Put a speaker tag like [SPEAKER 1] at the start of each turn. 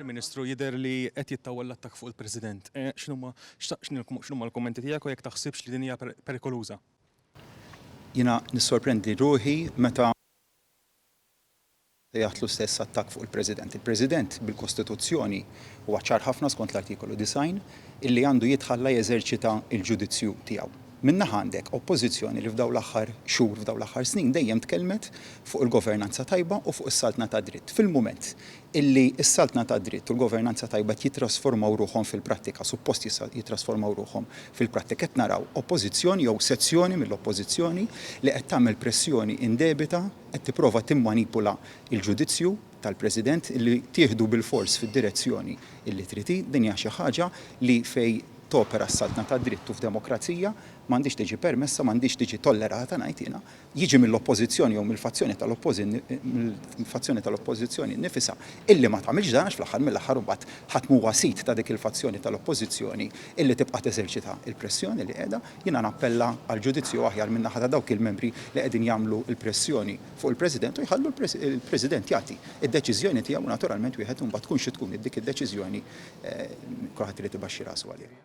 [SPEAKER 1] Ministru, jidher li qed jittawwal l-attakk fuq il-President. X'inhuma l-kummenti tiegħek u jekk taħsibx li din hija perikoluża?
[SPEAKER 2] Jiena nissorprendi ruħi meta jaħtlu stess attakk fuq il-President. Il-President bil-Kostituzzjoni huwa ċar ħafna skont l-artikolu 9 illi għandu jitħalla jeżerċita l-ġudizzju tiegħu. Minnaħa għandek oppożizzjoni li f'daw l-aħħar xhur, f'daw l-aħħar snin dejjem tkellmet fuq il-governanza tajba u fuq is-saltna ta' dritt. Fil-mument illi s-saltna ta' dritt u l-governanza tajba jitrasformaw ruħhom fil-prattika, suppost jitrasformaw ruħhom fil-prattika, qed naraw oppożizzjoni jew sezzjoni mill-oppożizzjoni li qed tagħmel pressjoni indebita qed tipprova timmanipula il-ġudizzju tal-President illi tieħdu bil-fors fid-direzzjoni illi triti. Din hija xi ħaġa li fej topera s-saltna ta' drittu f'demokrazija m'għandix tiġi permessa, m'għandix tiġi tollerata ngħid jiena. Jiġi mill-oppożizzjoni jew mill-fazzjoni tal-oppożizzjoni nifisha illi ma tagħmilx dan għax fl-aħħar mill-aħħar imbagħad ħatmu wasit ta' dik il-fazzjoni tal-oppożizzjoni illi tibqa' teżerċita l-pressjoni li qiegħda. Jiena nappella għal ġudizzju aħjar minn naħa ta' dawk il-membri li qegħdin jagħmlu l-pressjoni fuq il-President u jħallu il-President jagħti id-deċiżjoni tiegħu naturalment wieħed imbagħad tkun xi tkun dik id-deċiżjoni kulħadd irid ibaxxi rasu għalih.